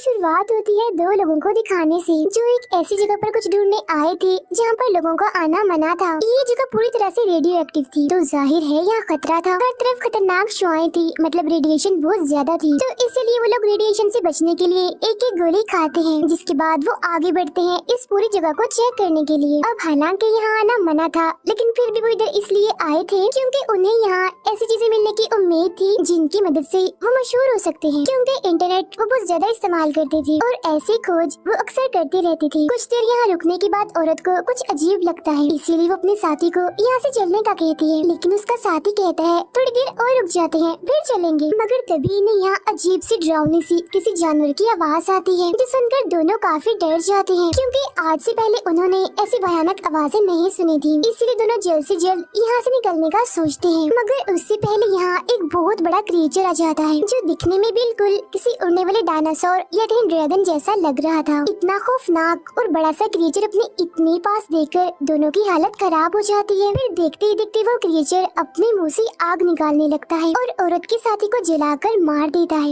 शुरुआत होती है दो लोगों को दिखाने से, जो एक ऐसी जगह पर कुछ ढूंढने आए थे जहाँ पर लोगों का आना मना था। ये जगह पूरी तरह से रेडियो एक्टिव थी, तो जाहिर है यहाँ खतरा था। हर तरफ खतरनाक शुआएं थी, मतलब रेडिएशन बहुत ज्यादा थी। तो इसलिए वो लोग रेडिएशन से बचने के लिए एक एक गोली खाते हैं, जिसके बाद वो आगे बढ़ते हैं इस पूरी जगह को चेक करने के लिए। अब हालांकि यहाँ आना मना था, लेकिन फिर भी वो इधर इसलिए आए थे क्योंकि उन्हें यहाँ ऐसी चीजें मिलने की उम्मीद थी जिनकी मदद से वो मशहूर हो सकते हैं। क्योंकि इंटरनेट वो बहुत ज्यादा इस्तेमाल करती थी और ऐसी खोज वो अक्सर करती रहती थी। कुछ देर यहाँ रुकने के बाद औरत को कुछ अजीब लगता है, इसीलिए वो अपने साथी को यहाँ से चलने का कहती है, लेकिन उसका साथी कहता है थोड़ी देर और रुक जाते हैं फिर चलेंगे। मगर तभी इन्हें यहाँ अजीब सी डरावनी सी किसी जानवर की आवाज आती है, जो सुनकर दोनों काफी डर जाते हैं क्योंकि आज से पहले उन्होंने ऐसी भयानक आवाजें नहीं सुनी थी। इसीलिए दोनों जल्द से जल्द यहाँ से निकलने का सोचते हैं। मगर उससे पहले यहाँ एक बहुत बड़ा क्रिएचर आ जाता है, जो दिखने में बिल्कुल किसी उड़ने वाले डायनासोर या कहीं ड्रैगन जैसा लग रहा था। इतना खौफनाक और बड़ा सा क्रिएचर अपने इतने पास देखकर दोनों की हालत खराब हो जाती है। फिर देखते ही देखते वो क्रिएचर अपने मुंह से आग निकालने लगता है और औरत के साथी को जलाकर मार देता है।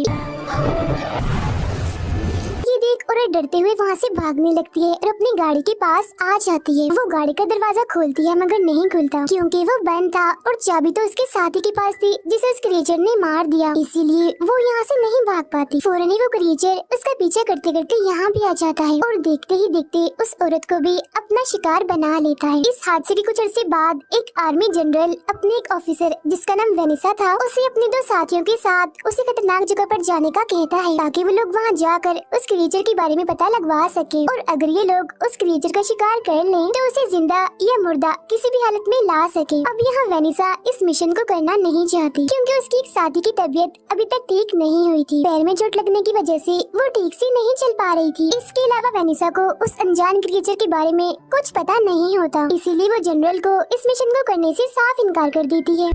ये देख औरत डरते हुए वहाँ से भागने लगती है और अपनी गाड़ी के पास आ जाती है। वो गाड़ी का दरवाजा खोलती है मगर नहीं खुलता क्योंकि वो बंद था और चाबी तो उसके साथी के पास थी जिसे उस क्रिएचर ने मार दिया, इसीलिए वो यहाँ से नहीं भाग पाती। फौरन ही वो क्रिएचर उसका पीछा करते करते यहाँ भी आ जाता है और देखते ही देखते उस औरत को भी अपना शिकार बना लेता है। इस हादसे के कुछ अर्से बाद एक आर्मी जनरल अपने एक ऑफिसर जिसका नाम वेनिसा था उसे अपने दो साथियों के साथ उसे खतरनाक जगह पर जाने का कहता है, ताकि वो लोग वहाँ जाकर उस क्रिएचर के बारे में पता लगवा सके और अगर ये लोग उस क्रिएचर का शिकार कर लें तो उसे जिंदा या मुर्दा किसी भी हालत में ला सके। अब यहाँ वेनिसा इस मिशन को करना नहीं चाहती क्योंकि उसकी एक साथी की तबीयत अभी तक ठीक नहीं हुई थी। पैर में चोट लगने की वजह से वो ठीक से नहीं चल पा रही थी। इसके अलावा वेनिसा को उस अनजान क्रिएचर के बारे में कुछ पता नहीं होता, इसीलिए वो जनरल को इस मिशन को करने से साफ इनकार कर देती है।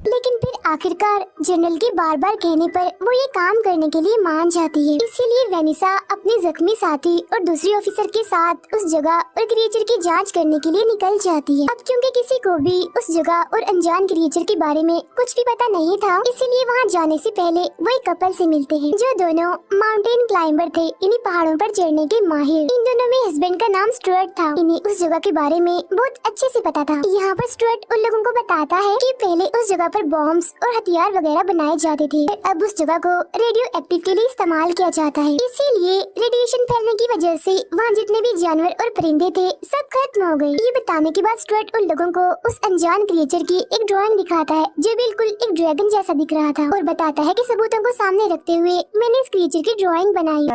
लेकिन फिर आखिरकार जनरल के बार बार कहने पर वो ये काम करने के लिए मान जाती है। इसीलिए वेनिसा अपने जख्मी साथी और दूसरी ऑफिसर के साथ उस जगह और क्रिएचर की जांच करने के लिए निकल जाती है। अब क्योंकि किसी को भी उस जगह और अनजान क्रिएचर के बारे में कुछ भी पता नहीं था, इसीलिए वहाँ जाने से पहले वो एक कपल से मिलते हैं जो दोनों माउंटेन क्लाइंबर थे, इन्हीं पहाड़ों पर चढ़ने के माहिर। इन दोनों में हस्बैंड का नाम स्टुअर्ट था। इन्हें उस जगह के बारे में बहुत अच्छे से पता था। यहाँ पर स्टुअर्ट उन लोगों को बताता है कि पहले उस जगह पर बॉम्ब्स और हथियार वगैरह बनाए जाते थे, अब उस जगह को रेडियो एक्टिव के लिए इस्तेमाल किया जाता है। इसीलिए रेडिएशन फैलने की वजह से वहाँ जितने भी जानवर और परिंदे थे सब खत्म हो गए। ये बताने के बाद स्टुअर्ट उन लोगों को उस अनजान क्रिएचर की एक ड्राइंग दिखाता है जो बिल्कुल एक ड्रैगन जैसा दिख रहा था और बताता है कि सबूतों को सामने रखते हुए मैंने इस क्रिएचर की ड्राइंग बनाई।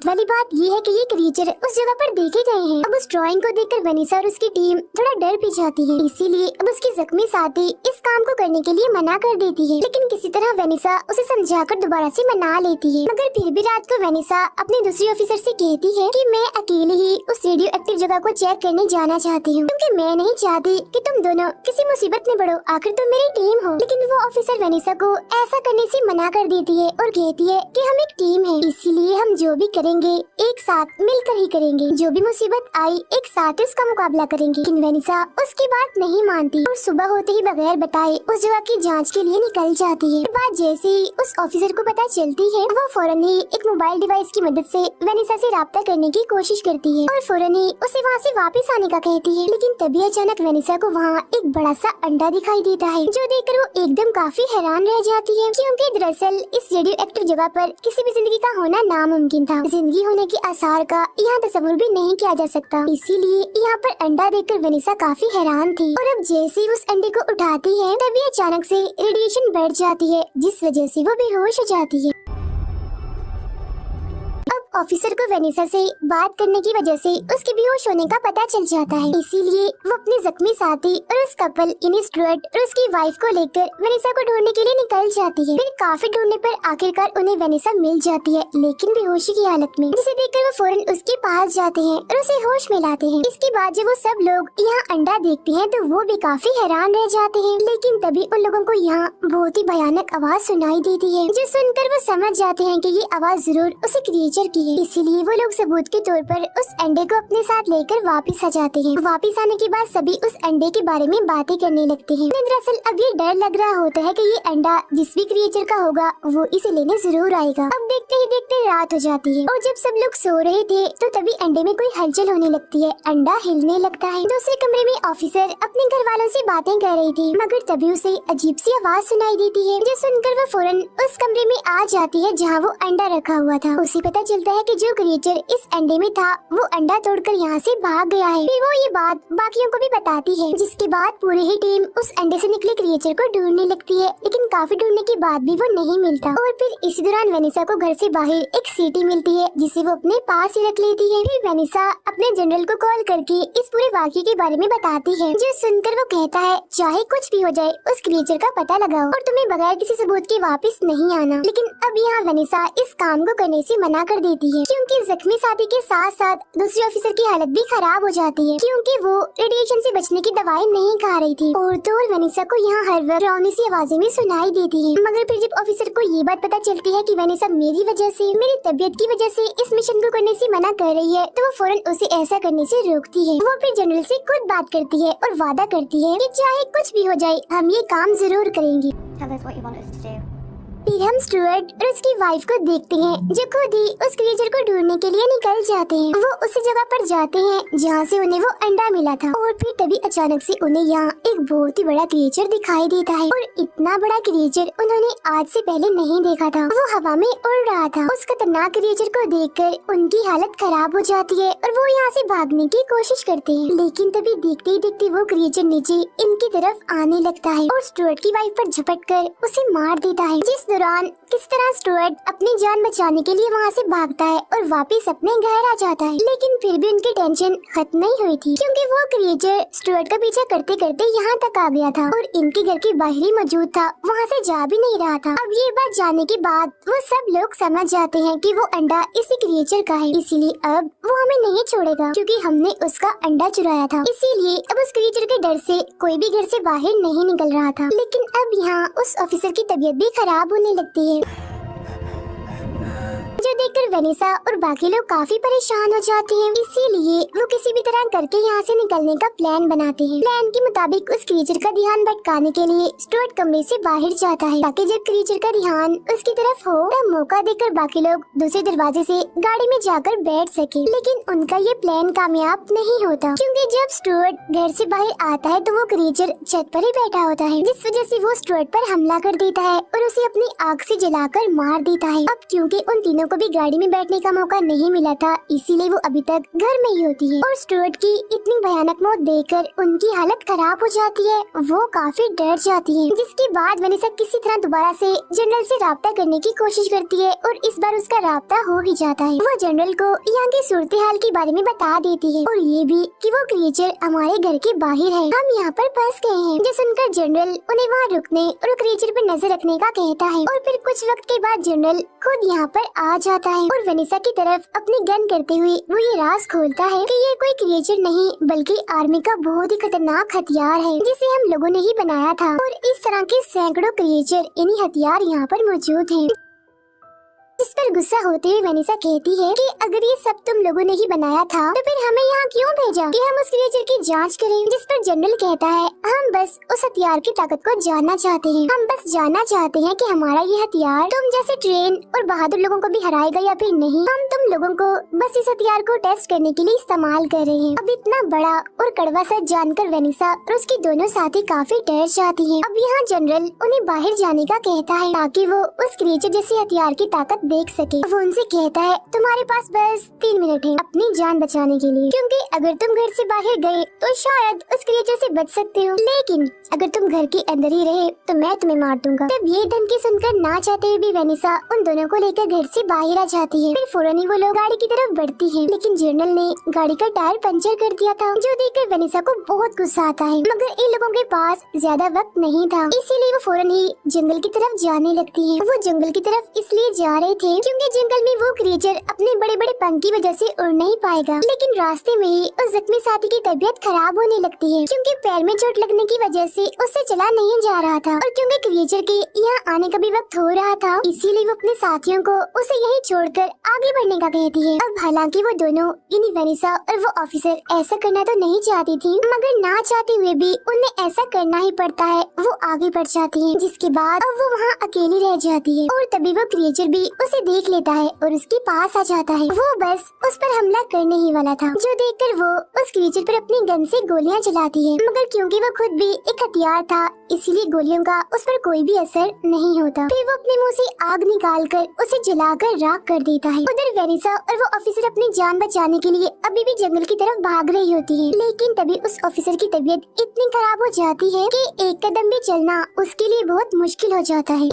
वाली बात ये है कि ये क्रिएचर उस जगह पर देखे गए हैं। अब उस ड्राइंग को देखकर वेनिसा और उसकी टीम थोड़ा डर भी जाती है, इसीलिए अब उसकी जख्मी साथी इस काम को करने के लिए मना कर देती है। लेकिन किसी तरह वेनिसा उसे समझाकर दोबारा से मना लेती है। मगर फिर भी रात को वेनिसा अपनी दूसरी ऑफिसर से कहती है कि मैं अकेले ही उस रेडियो एक्टिव जगह को चेक करने जाना चाहती हूँ क्योंकि मैं नहीं चाहती कि तुम दोनों किसी मुसीबत में पड़ो, आखिर तुम मेरी टीम हो। लेकिन वो ऑफिसर वेनिसा को ऐसा करने से मना कर देती है और कहती है कि हम एक टीम है, इसीलिए हम जो भी करेंगे एक साथ मिलकर ही करेंगे। जो भी मुसीबत आई एक साथ उसका मुकाबला करेंगे। लेकिन वेनिसा उसकी बात नहीं मानती और सुबह होते ही बगैर बताए उस जगह की जांच के लिए निकल जाती है। बात जैसे ही उस ऑफिसर को पता चलती है, वो फौरन ही एक मोबाइल डिवाइस की मदद से वेनिसा से राब्ता करने की कोशिश करती है और फौरन ही उसे वहाँ से वापस आने का कहती है। लेकिन तभी अचानक वेनिसा को वहाँ एक बड़ा सा अंडा दिखाई देता है, जो देखकर वो एकदम काफी हैरान रह जाती है क्योंकि दरअसल इस रेडियो एक्टिव जगह पर किसी भी जिंदगी का होना नामुमकिन था। जिंदगी होने के आसार का यहाँ तस्वुर भी नहीं किया जा सकता, इसीलिए यहाँ पर अंडा देखकर वेनिसा काफी हैरान थी। और अब जैसे ही उस अंडे को उठाती है तभी अचानक से रेडिएशन बढ़ जाती है, जिस वजह से वो बेहोश हो जाती है। ऑफिसर को वेनिसा से बात करने की वजह से उसके बेहोश होने का पता चल जाता है, इसीलिए वो अपने जख्मी साथी और उस कपल यानी स्टुअर्ट और उसकी वाइफ को लेकर वेनिसा को ढूंढने के लिए निकल जाती है। फिर काफी ढूंढने पर आखिरकार उन्हें वेनिसा मिल जाती है, लेकिन बेहोशी की हालत में, जिसे देखकर वो फौरन उसके पास जाते हैं और उसे होश में लाते हैं। इसके बाद जब वो सब लोग यहाँ अंडा देखते हैं तो वो भी काफी हैरान रह जाते हैं। लेकिन तभी उन लोगों को यहाँ बहुत ही भयानक आवाज सुनाई देती है, जो सुनकर वो समझ जाते हैं कि ये आवाज जरूर उसी क्रिएचर की है, इसीलिए वो लोग सबूत के तौर पर उस अंडे को अपने साथ लेकर वापस आ जाते हैं। वापस आने के बाद सभी उस अंडे के बारे में बातें करने लगते हैं। दरअसल अब ये डर लग रहा होता है कि ये अंडा जिस भी क्रिएचर का होगा वो इसे लेने जरूर आएगा। अब देखते ही देखते रात हो जाती है और जब सब लोग सो रहे थे तो तभी अंडे में कोई हलचल होने लगती है। अंडा हिलने लगता है। दूसरे कमरे में ऑफिसर अपने घर वालों से बातें कर रही थी, मगर तभी उसे अजीब सी आवाज सुनाई देती है, जो सुनकर वो फौरन उस कमरे में आ जाती है जहाँ वो अंडा रखा हुआ था। उसे पता चलता है कि जो क्रिएचर इस अंडे में था वो अंडा तोड़कर यहाँ से भाग गया है। फिर वो ये बात बाकियों को भी बताती है, जिसके बाद पूरी ही टीम उस अंडे से निकले क्रिएचर को ढूंढने लगती है, लेकिन काफी ढूंढने के बाद भी वो नहीं मिलता। और फिर इसी दौरान वेनिसा को घर से बाहर एक सीटी मिलती है, जिसे वो अपने पास ही रख लेती है। फिर वेनिसा अपने जनरल को कॉल करके इस पूरे वाक़ये के बारे में बताती है, जो सुनकर वो कहता है चाहे कुछ भी हो जाए उस क्रिएचर का पता लगाओ और तुम्हें बगैर किसी सबूत के वापस नहीं आना। लेकिन अब यहाँ वेनिसा इस काम को करने से मना कर देती है, क्योंकि जख्मी साथी के साथ साथ दूसरे ऑफिसर की हालत भी खराब हो जाती है, क्योंकि वो रेडिएशन से बचने की दवाई नहीं खा रही थी। और तो और वेनिसा को यहाँ हर वक्त डरावनी सी आवाजें भी सुनाई देती है। मगर फिर जब ऑफिसर को ये बात पता चलती है कि वेनिसा मेरी वजह से, मेरी तबीयत की वजह से इस मिशन को करने से मना कर रही है, तो वो फौरन उसे ऐसा करने से रोकती है। वो फिर जनरल से खुद बात करती है और वादा करती है कि चाहे कुछ भी हो जाए हम ये काम जरूर करेंगे। फिर हम स्टुअर्ट और उसकी वाइफ को देखते हैं, जो खुद ही उस क्रिएचर को ढूंढने के लिए निकल जाते हैं। वो उसी जगह पर जाते हैं जहाँ से उन्हें वो अंडा मिला था। और फिर तभी अचानक से उन्हें यहाँ एक बहुत ही बड़ा क्रिएचर दिखाई देता है, और इतना बड़ा क्रिएचर उन्होंने आज से पहले नहीं देखा था। वो हवा में उड़ रहा था। उस खतरनाक क्रिएचर को देखकर उनकी हालत खराब हो जाती है और वो यहाँ से भागने की कोशिश करते हैं, लेकिन तभी देखते ही देखते वो क्रिएचर नीचे इनकी तरफ आने लगता है और स्टुअर्ट की वाइफ पर झपट कर उसे मार देता है। जिस दौरान किस तरह स्टुअर्ट अपनी जान बचाने के लिए वहाँ से भागता है और वापस अपने घर आ जाता है, लेकिन फिर भी उनकी टेंशन खत्म नहीं हुई थी, क्योंकि वो क्रिएचर स्टुअर्ट का पीछा करते करते यहाँ तक आ गया था और इनके घर के बाहर ही मौजूद था, वहाँ से जा भी नहीं रहा था। अब ये बात जानने के बाद वो सब लोग समझ जाते हैं कि वो अंडा इसी क्रिएचर का है, इसीलिए अब वो हमें नहीं छोड़ेगा, क्योंकि हमने उसका अंडा चुराया था। इसीलिए अब उस क्रिएचर के डर से कोई भी घर से बाहर नहीं निकल रहा था। लेकिन अब यहाँ उस ऑफिसर की तबीयत भी खराब होने लगती है, जो देखकर वेनिसा और बाकी लोग काफी परेशान हो जाते हैं। इसीलिए वो किसी भी तरह करके यहाँ से निकलने का प्लान बनाते हैं। प्लान के मुताबिक उस क्रिएचर का ध्यान भटकाने के लिए स्टुअर्ट कमरे से बाहर जाता है, ताकि जब क्रिएचर का ध्यान उसकी तरफ हो तब मौका देकर बाकी लोग दूसरे दरवाजे से गाड़ी में जाकर बैठ सके। लेकिन उनका ये प्लान कामयाब नहीं होता, क्योंकि जब स्टुअर्ट घर से बाहर आता है तो वो क्रिएचर छत पर ही बैठा होता है, जिस वजह से वो स्टुअर्ट पर हमला कर देता है और उसे अपनी आग से जलाकर मार देता है। अब क्योंकि उन तीनों को भी गाड़ी में बैठने का मौका नहीं मिला था, इसीलिए वो अभी तक घर में ही होती है। और स्टुअर्ट की इतनी भयानक मौत देखकर उनकी हालत खराब हो जाती है, वो काफी डर जाती है। जिसके बाद वेनिसा किसी तरह दोबारा से जनरल से राब्ता करने की कोशिश करती है और इस बार उसका राब्ता हो ही जाता है। वो जनरल को यहाँ की सूरत हाल के बारे में बता देती है और ये भी कि वो क्रिएचर हमारे घर के बाहर है, हम यहाँ पर फंस गए हैं। जो सुनकर जनरल उन्हें वहाँ रुकने और क्रिएचर पर नजर रखने का कहता है। और फिर कुछ वक्त के बाद जनरल खुद यहाँ पर आ जाता है और वेनिसा की तरफ अपनी गन करते हुए वो ये राज खोलता है कि ये कोई क्रिएचर नहीं बल्कि आर्मी का बहुत ही खतरनाक हथियार है, जिसे हम लोगों ने ही बनाया था। और इस तरह के सैकड़ों क्रिएचर इन्हीं हथियार यहाँ पर मौजूद हैं। इस पर गुस्सा होते हुए वेनिसा कहती है कि अगर ये सब तुम लोगों ने ही बनाया था तो फिर हमें यहाँ क्यों भेजा कि हम उस क्रिएचर की जांच करें। जिस पर जनरल कहता है हम बस उस हथियार की ताकत को जानना चाहते हैं, हम बस जानना चाहते हैं कि हमारा ये हथियार तुम जैसे ट्रेन और बहादुर लोगों को भी हराएगा या फिर नहीं। हम तुम लोगों को बस इस हथियार को टेस्ट करने के लिए इस्तेमाल कर रहे हैं। अब इतना बड़ा और कड़वा सच जानकर वेनिसा और उसकी दोनों साथी काफी डर जाती है। अब यहाँ जनरल उन्हें बाहर जाने का कहता है ताकि वो उस क्रिएचर जैसे हथियार की ताकत देख सके। वो उनसे कहता है तुम्हारे पास बस 3 मिनट है अपनी जान बचाने के लिए, क्योंकि अगर तुम घर से बाहर गए तो शायद उस क्रिएचर से बच सकते हो, लेकिन अगर तुम घर के अंदर ही रहे तो मैं तुम्हें मार दूंगा। तब ये धमकी सुनकर ना चाहते हुए भी वेनिसा उन दोनों को लेकर घर से बाहर आ जाती है। फिर फौरन ही वो लोग गाड़ी की तरफ बढ़ती है, लेकिन जनरल ने गाड़ी का टायर पंचर कर दिया था, जो देखकर वेनिसा को बहुत गुस्सा आता है। मगर इन लोगों के पास ज्यादा वक्त नहीं था, इसीलिए वो फौरन ही जंगल की तरफ जाने लगती है। वो जंगल की तरफ इसलिए जा रहे थे क्योंकि जंगल में वो क्रिएचर अपने बड़े बड़े पंख की वजह से उड़ नहीं पाएगा। लेकिन रास्ते में ही उस जख्मी साथी की तबीयत खराब होने लगती है, क्योंकि पैर में चोट लगने की वजह से उससे चला नहीं जा रहा था और क्योंकि क्रिएचर के यहाँ आने का भी वक्त हो रहा था, इसीलिए वो अपने साथियों को उसे यही छोड़कर आगे बढ़ने का कहती है। अब हालांकि वो दोनों यानी वेनिसा और वो ऑफिसर ऐसा करना तो नहीं चाहती थी, मगर ना चाहते हुए भी उन्हें ऐसा करना ही पड़ता है। वो आगे बढ़ जाती है, जिसके बाद अब वो वहाँ अकेली रह जाती है और तभी वो क्रिएचर भी उसे देख लेता है और उसके पास आ जाता है। वो बस उस पर हमला करने ही वाला था, जो देखकर वो उस क्रिएचर पर अपनी गन से गोलियां चलाती है, मगर क्योंकि वो खुद भी एक हथियार था, इसीलिए गोलियों का उस पर कोई भी असर नहीं होता। फिर वो अपने मुंह से आग निकालकर उसे जलाकर राख कर देता है। उधर वेनिसा और वो ऑफिसर अपनी जान बचाने के लिए अभी भी जंगल की तरफ भाग रही होती है, लेकिन तभी उस ऑफिसर की तबीयत इतनी खराब हो जाती है कि एक कदम भी चलना उसके लिए बहुत मुश्किल हो जाता है।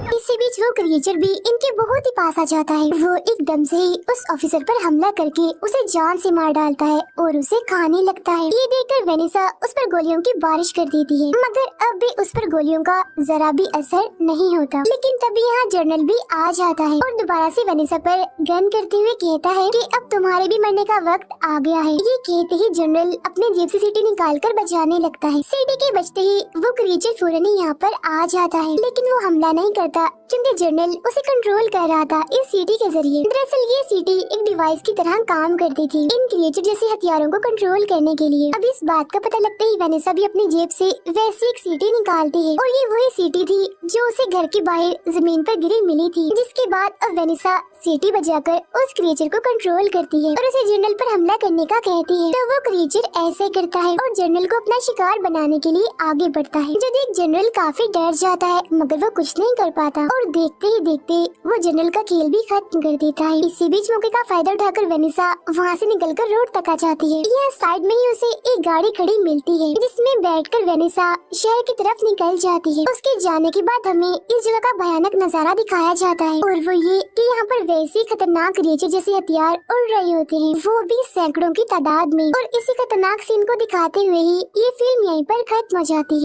इसी बीच वो क्रिएचर भी इनके बहुत ही पास आ जाता है। वो एकदम से ही उस ऑफिसर पर हमला करके उसे जान से मार डालता है और उसे खाने लगता है। ये देखकर वेनिसा उस पर गोलियों की बारिश कर देती है, मगर अब भी उस पर गोलियों का जरा भी असर नहीं होता। लेकिन तभी यहाँ जनरल भी आ जाता है और दोबारा से वेनिसा पर गन करते हुए कहता है कि अब तुम्हारे भी मरने का वक्त आ गया है। ये कहते ही जनरल अपने जेब से सीटी निकाल कर बजाने लगता है। सीटी के बजते ही वो क्रिएचर फौरन ही यहाँ पर आ जाता है, लेकिन वो हमला नहीं करता क्योंकि जनरल उसे कंट्रोल कर रहा था इस सीटी के जरिए। दरअसल ये सीटी एक डिवाइस की तरह काम करती थी इन क्रिएचर जैसे हथियारों को कंट्रोल करने के लिए। अब इस बात का पता लगते ही वेनिसा भी अपनी जेब से वैसी एक सीटी निकालती है और ये वही सीटी थी जो उसे घर के बाहर जमीन पर गिरी मिली थी। जिसके बाद अब वेनिसा सीटी बजाकर उस क्रिएचर को कंट्रोल करती है और उसे जनरल पर हमला करने का कहती है। तो वो क्रिएचर ऐसे करता है और जनरल को अपना शिकार बनाने के लिए आगे बढ़ता है, जो देख जनरल काफी डर जाता है, मगर वो कुछ नहीं कर पाता और देखते ही देखते वो जनरल का खेल भी खत्म कर देता है। इसी बीच मौके का फायदा उठाकर वेनिसा वहाँ से निकलकर रोड तक आ जाती है। यहाँ साइड में ही उसे एक गाड़ी खड़ी मिलती है, जिसमें बैठकर वेनिसा शहर की तरफ निकल जाती है। उसके जाने के बाद हमें इस जगह का भयानक नजारा दिखाया जाता है और वो ये कि यहाँ पर वैसे खतरनाक क्रिएचर जैसे हथियार उड़ रहे होते हैं, वो भी सैकड़ों की तादाद में। और इसी खतरनाक सीन को दिखाते हुए ही ये फिल्म यहीं पर खत्म हो जाती है।